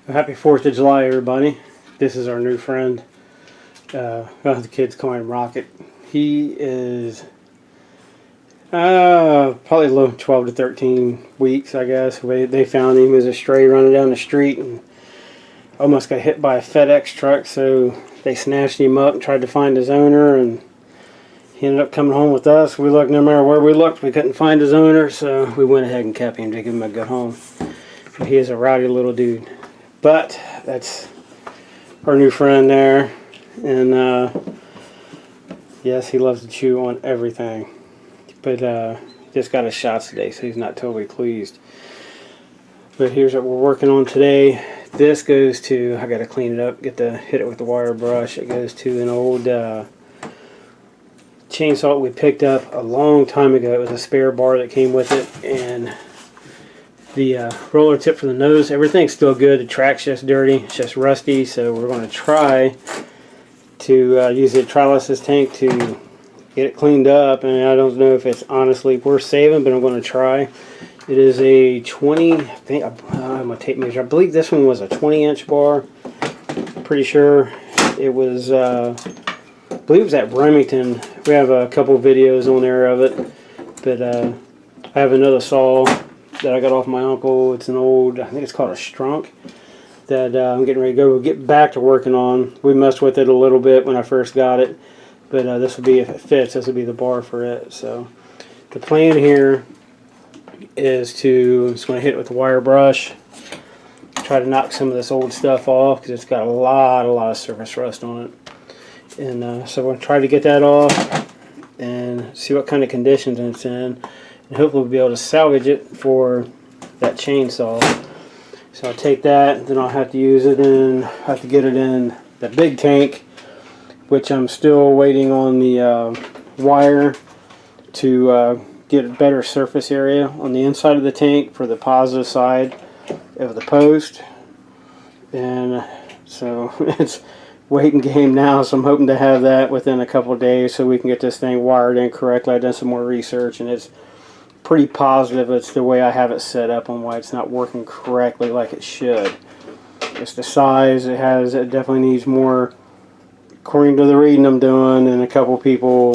Happy 4th of July, everybody. This is our new friend. The kids call him Rocket. He is probably 12 to 13 weeks, I guess. They found him as a stray running down the street and almost got hit by a FedEx truck, so they snatched him up and tried to find his owner, and he ended up coming home with us. We looked, no matter where we looked, we couldn't find his owner, so we went ahead and kept him to give him a good home. But he is a rowdy little dude. But that's our new friend there, and yes, he loves to chew on everything. But just got his shots today, so he's not totally pleased. But here's what we're working on today. This goes to, I got to clean it up, hit it with the wire brush. It goes to an old chainsaw we picked up a long time ago. It was a spare bar that came with it, and the roller tip for the nose, everything's still good. The track's just dirty, it's just rusty, so we're going to try to use the electrolysis tank to get it cleaned up. And I don't know if it's honestly worth saving, but I'm going to try. It is a 20, I think, I'm a tape measure. I believe this one was a 20-inch bar. Pretty sure it was, I believe it was at Remington. We have a couple videos on there of it, but I have another saw that I got off my uncle. It's an old, I think it's called a Strunk, that I'm getting ready to get back to working on. We messed with it a little bit when I first got it, but this will be, if it fits, this will be the bar for it. So the plan here is I'm just going to hit it with the wire brush, try to knock some of this old stuff off because it's got a lot of surface rust on it. And so we're going to try to get that off and see what kind of conditions it's in. And hopefully we'll be able to salvage it for that chainsaw. So I'll take that, then I'll have to use it in, have to get it in the big tank, which I'm still waiting on the wire to get a better surface area on the inside of the tank for the positive side of the post. And so it's waiting game now, so I'm hoping to have that within a couple of days so we can get this thing wired in correctly. I've done some more research, and it's pretty positive it's the way I have it set up on why it's not working correctly like it should. It's the size it has. It definitely needs more, according to the reading I'm doing, and a couple people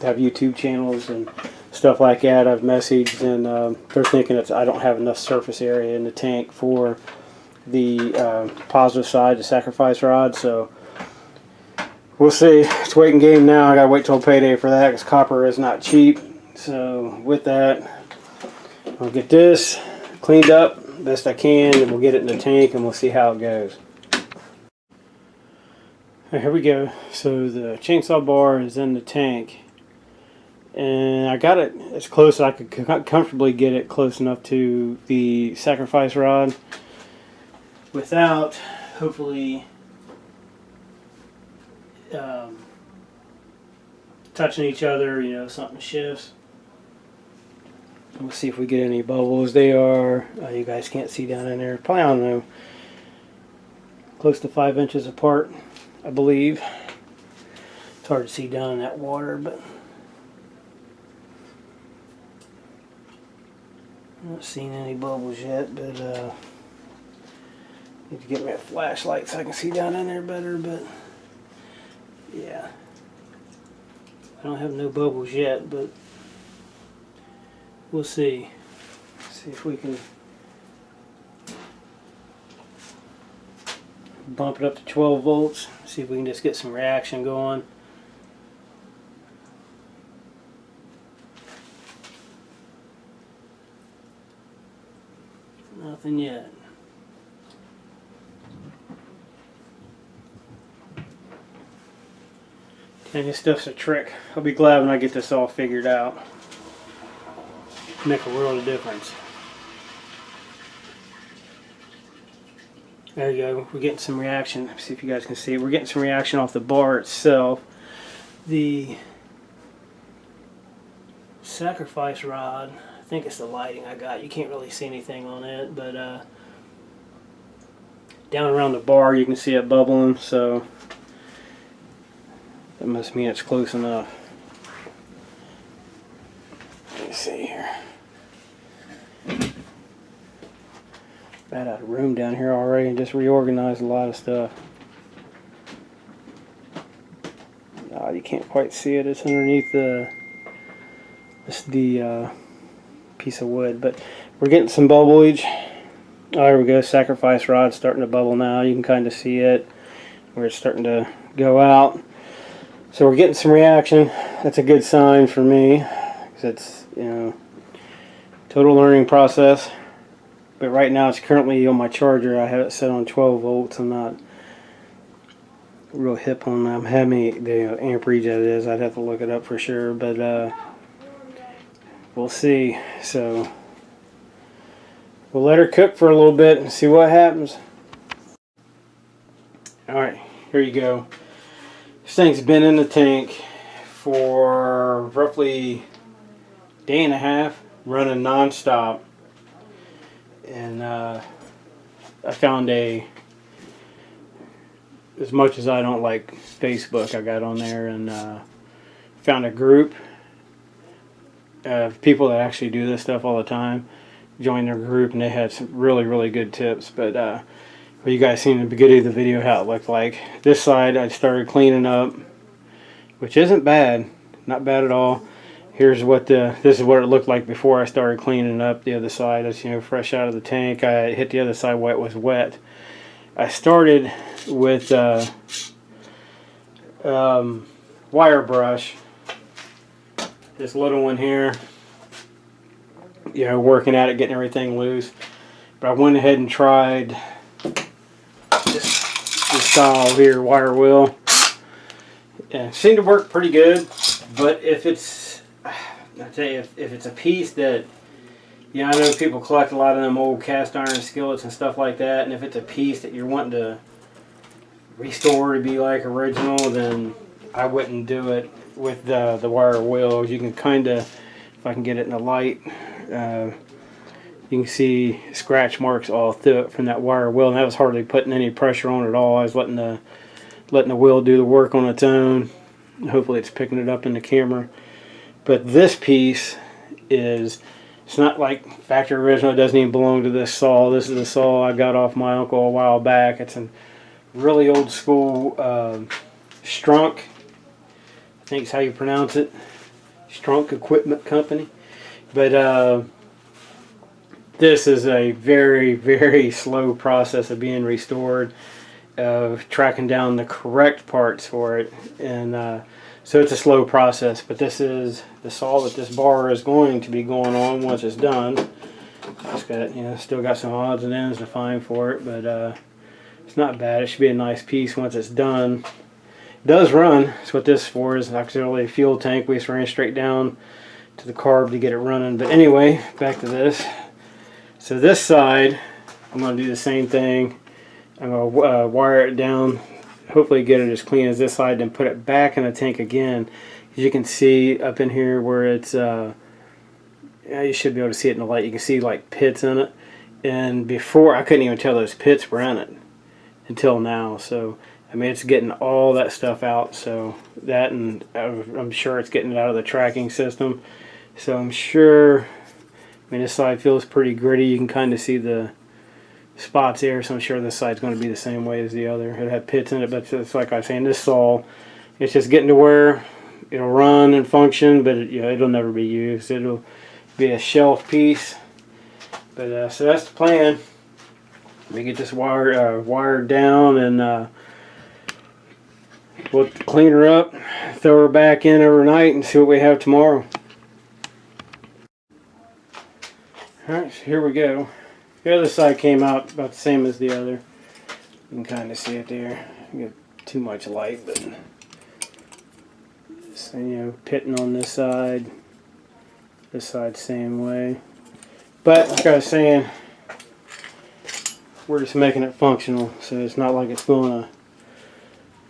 have YouTube channels and stuff like that I've messaged, and they're thinking I don't have enough surface area in the tank for the positive side, the sacrifice rod. So we'll see. It's waiting game now. I gotta wait till payday for that because copper is not cheap. So with that, I'll get this cleaned up best I can, and we'll get it in the tank and we'll see how it goes. Right, here we go. So the chainsaw bar is in the tank, and I got it as close as I could comfortably get it, close enough to the sacrifice rod without hopefully touching each other, you know, something shifts. We'll see if we get any bubbles. They are, you guys can't see down in there, probably, I don't know, close to 5 inches apart, I believe. It's hard to see down in that water, but I'm not seeing any bubbles yet. But need to get me a flashlight so I can see down in there better. But yeah, I don't have no bubbles yet, but we'll see. See if we can bump it up to 12 volts. See if we can just get some reaction going. Nothing yet. And this stuff's a trick. I'll be glad when I get this all figured out. Make a world of difference. There you go. We're getting some reaction. See if you guys can see it. We're getting some reaction off the bar itself. The sacrifice rod, I think it's the lighting I got. You can't really see anything on it, but down around the bar you can see it bubbling, so that must mean it's close enough. Let me see here. Ran out of room down here already and just reorganized a lot of stuff. You can't quite see it. It's underneath the piece of wood, but we're getting some bubbleage. Oh, there we go. Sacrifice rod starting to bubble now. You can kind of see it where it's starting to go out. So we're getting some reaction. That's a good sign for me, because it's, you know, total learning process. But right now it's currently on my charger. I have it set on 12 volts. I'm not real hip on how many the amperage that is. I'd have to look it up for sure, but we'll see. So we'll let her cook for a little bit and see what happens. Alright, here you go. This thing's been in the tank for roughly a day and a half, running non-stop. And I found as much as I don't like Facebook, I got on there and found a group of people that actually do this stuff all the time. Joined their group and they had some really good tips. But you guys seen in the beginning of the video how it looked like. This side I started cleaning up, which isn't bad, not bad at all. Here's what this is what it looked like before I started cleaning up the other side. That's, you know, fresh out of the tank. I hit the other side while it was wet. I started with wire brush, this little one here, you know, working at it, getting everything loose. But I went ahead and tried this style here, wire wheel, and it seemed to work pretty good. But if it's, I tell you, if it's a piece that, you know, I know people collect a lot of them old cast iron skillets and stuff like that, and if it's a piece that you're wanting to restore to be like original, then I wouldn't do it with the wire wheel. You can kind of, if I can get it in the light, you can see scratch marks all through it from that wire wheel, and that was hardly putting any pressure on at all. I was letting the wheel do the work on its own. Hopefully it's picking it up in the camera. But this piece is, it's not like factory original. It doesn't even belong to this saw. This is a saw I got off my uncle a while back. It's a really old school Strunk, I think is how you pronounce it. Strunk Equipment Company. But this is a very slow process of being restored, of tracking down the correct parts for it. And so it's a slow process, but this is the saw that this bar is going to be going on once it's done. It's got, you know, still got some odds and ends to find for it, but it's not bad. It should be a nice piece once it's done. It does run. That's what this is for, is auxiliary a fuel tank. We just ran straight down to the carb to get it running. But anyway, back to this. So this side, I'm going to do the same thing. I'm going to wire it down, hopefully get it as clean as this side, then put it back in the tank again. As you can see up in here where it's, you should be able to see it in the light. You can see like pits in it. And before, I couldn't even tell those pits were in it until now. So, I mean, it's getting all that stuff out. So, that, and I'm sure it's getting it out of the tracking system. So, I'm sure, I mean, this side feels pretty gritty. You can kind of see the spots here, so I'm sure this side's going to be the same way as the other. It'll have pits in it, but it's like I was saying, this saw, it's just getting to where it'll run and function, but it, you know, it'll never be used. It'll be a shelf piece. But so that's the plan. Let me get this wired down, and we'll clean her up, throw her back in overnight, and see what we have tomorrow. Alright, so here we go. The other side came out about the same as the other. You can kind of see it there. I get too much light, but so, you know, pitting on this side same way. But like I was saying, we're just making it functional, so it's not like it's going to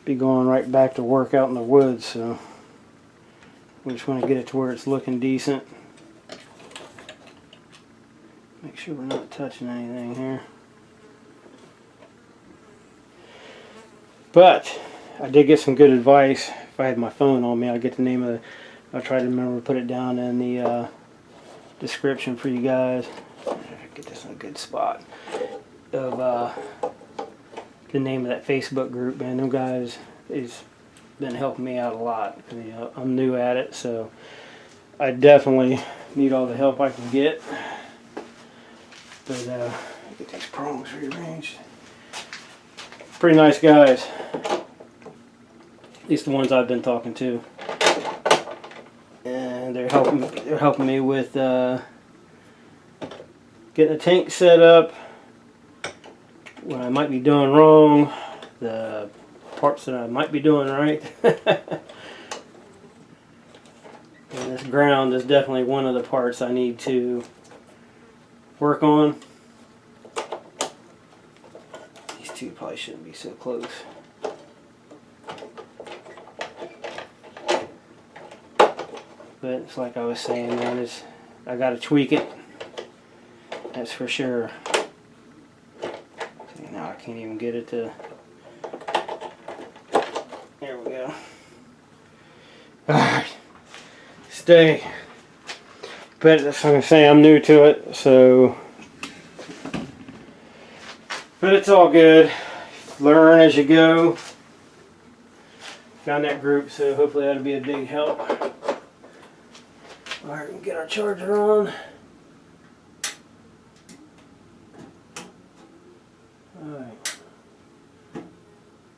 be going right back to work out in the woods. So we just want to get it to where it's looking decent. Make sure we're not touching anything here. But I did get some good advice. If I had my phone on me, I'll get the name of the, I'll try to remember to put it down in the description for you guys. Get this in a good spot. of the name of that Facebook group, man. Them guys is been helping me out a lot. You know, I'm new at it, so I definitely need all the help I can get. But get these prongs rearranged. Pretty nice guys. At least the ones I've been talking to. And they're helping me with getting the tank set up, what I might be doing wrong, the parts that I might be doing right. And this ground is definitely one of the parts I need to work on. These two probably shouldn't be so close. But it's like I was saying, man, I gotta tweak it. That's for sure. See, now I can't even get it to. There we go. Alright. Stay. But that's what I'm saying, I'm new to it, so. But it's all good. Learn as you go. Found that group, so hopefully that'll be a big help. Alright, we can get our charger on. Alright.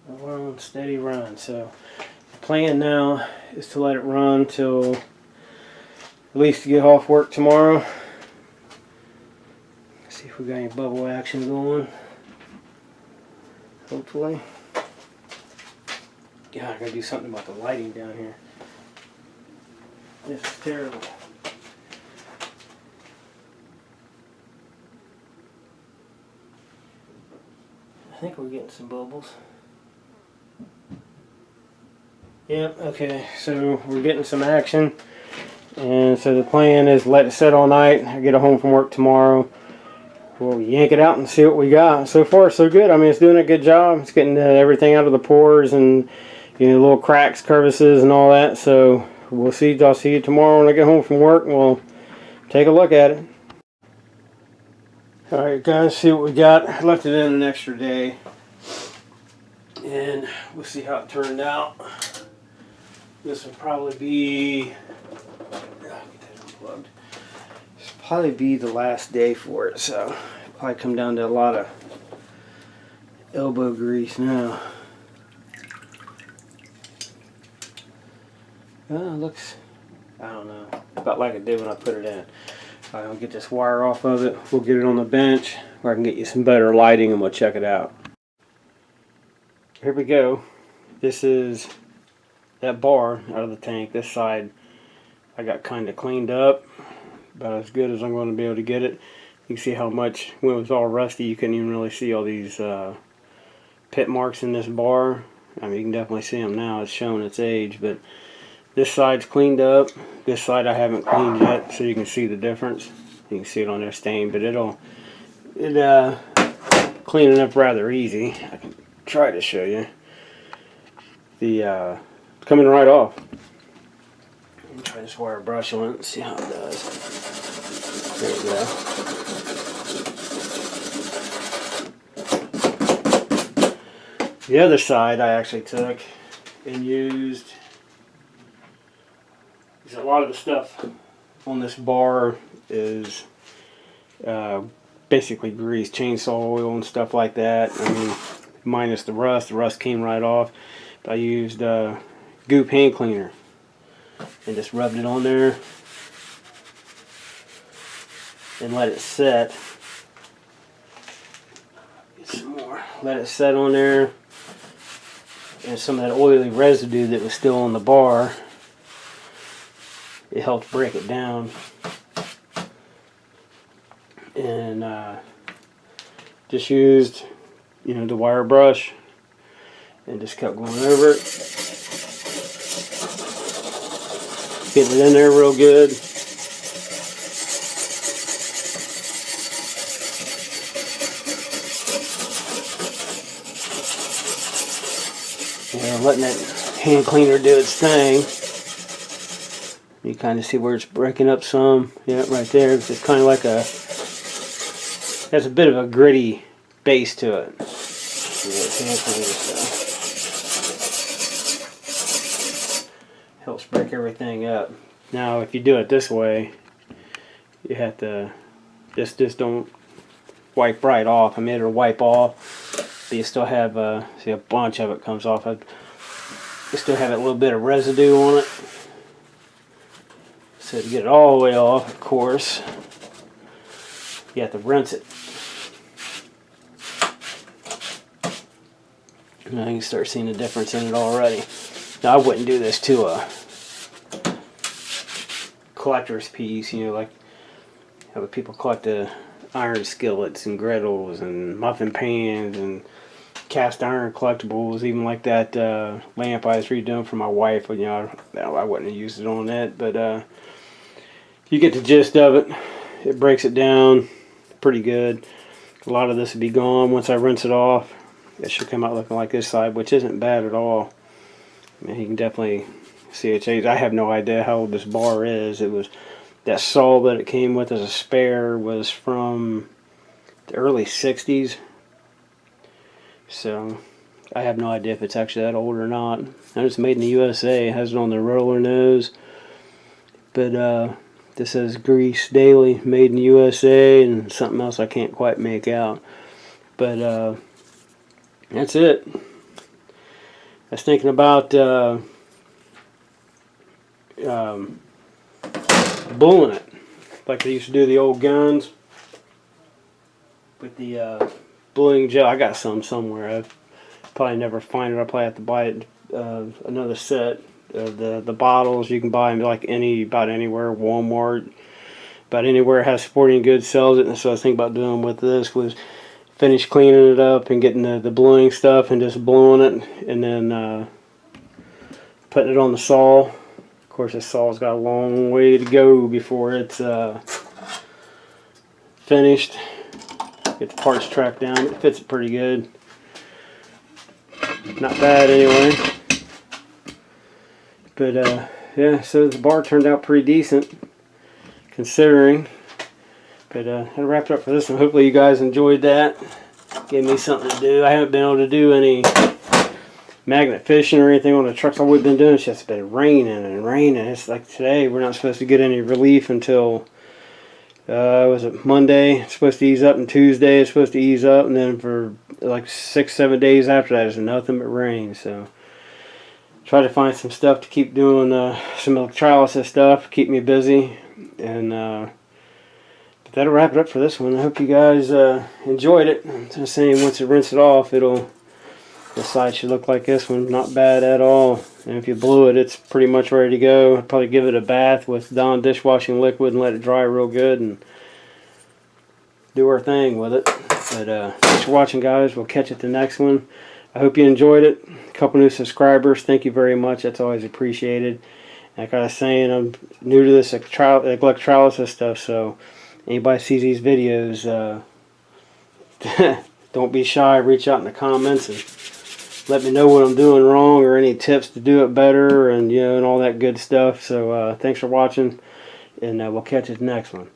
We're on steady run, so the plan now is to let it run till at least get off work tomorrow. See if we got any bubble action going. Hopefully. God, I gotta do something about the lighting down here. This is terrible. I think we're getting some bubbles. Yep, okay, so we're getting some action. And so the plan is let it set all night. I get home from work tomorrow. We'll yank it out and see what we got. So far, so good. I mean, it's doing a good job. It's getting everything out of the pores and, you know, little cracks, crevices, and all that. So we'll see. I'll see you tomorrow when I get home from work, and we'll take a look at it. Alright guys, see what we got. I left it in an extra day, and we'll see how it turned out. This will probably be, get that unplugged. This will probably be the last day for it, so it'll probably come down to a lot of elbow grease now. It looks, I don't know, about like it did when I put it in. I'll get this wire off of it. We'll get it on the bench where I can get you some better lighting, and we'll check it out. Here we go. This is that bar out of the tank. This side I got kind of cleaned up, about as good as I'm going to be able to get it. You can see how much, when it was all rusty, you couldn't even really see all these pit marks in this bar. I mean, you can definitely see them now. It's showing its age, but this side's cleaned up. This side I haven't cleaned yet, so you can see the difference. You can see it on there stained, but it cleaning up rather easy. I can try to show you. The coming right off. Let me try this wire brush on it and see how it does. There we go. The other side I actually took and used. A lot of the stuff on this bar is basically grease, chainsaw oil and stuff like that. I mean, minus the rust. The rust came right off. But I used goop hand cleaner and just rubbed it on there and let it set. Get some more. Let it set on there, and some of that oily residue that was still on the bar, it helped break it down. And just used, you know, the wire brush and just kept going over it, getting it in there real good. You know, letting that hand cleaner do its thing. You kind of see where it's breaking up some. Yeah, right there. It's just kind of like has a bit of a gritty base to it. So helps break everything up. Now, if you do it this way, you have to just don't wipe right off. I mean, it'll wipe off, but you still have see, a bunch of it comes off. You still have a little bit of residue on it. So to get it all the way off, of course, you have to rinse it. Now you can start seeing the difference in it already. Now, I wouldn't do this to a collector's piece, you know, like how people collect the iron skillets and griddles and muffin pans and cast iron collectibles, even like that lamp I was redoing for my wife. You know, I wouldn't have used it on that, but you get the gist of it. It breaks it down pretty good. A lot of this will be gone once I rinse it off. It should come out looking like this side, which isn't bad at all. I mean, you can definitely see it change. I have no idea how old this bar is. It was that saw that it came with as a spare was from the early 60s. So I have no idea if it's actually that old or not. And it's made in the USA. It has it on the roller nose. But this says Grease Daily, made in the USA, and something else I can't quite make out. But that's it. I was thinking about bulling it, like they used to do the old guns with the bullying gel. I got some somewhere. I'll probably never find it. I'll probably have to buy it, another set of the bottles. You can buy them like about anywhere, Walmart, about anywhere has sporting goods sells it. And so I was thinking about doing with this was finish cleaning it up and getting the bluing stuff and just blowing it, and then putting it on the saw. Of course, this saw's got a long way to go before it's finished. Get the parts tracked down. It fits it pretty good. Not bad anyway. But yeah, so the bar turned out pretty decent considering. But that'll wrap it up for this one. Hopefully you guys enjoyed that. Gave me something to do. I haven't been able to do any magnet fishing or anything on the trucks. All we've been doing is just been raining and raining. It's like today we're not supposed to get any relief until was it Monday? It's supposed to ease up, and Tuesday it's supposed to ease up, and then for like 6-7 days after that it's nothing but rain. So try to find some stuff to keep doing, some electrolysis stuff, keep me busy, and but that'll wrap it up for this one. I hope you guys enjoyed it. I'm just saying, once you rinse it off, the side should look like this one. Not bad at all. And if you blew it, it's pretty much ready to go. I'd probably give it a bath with Dawn dishwashing liquid and let it dry real good and do our thing with it. But thanks for watching, guys. We'll catch you at the next one. I hope you enjoyed it. A couple new subscribers. Thank you very much. That's always appreciated. Like I was saying, I'm new to this electrolysis stuff, so anybody sees these videos, don't be shy. Reach out in the comments and let me know what I'm doing wrong or any tips to do it better, and and all that good stuff. So thanks for watching, and we'll catch you at the next one.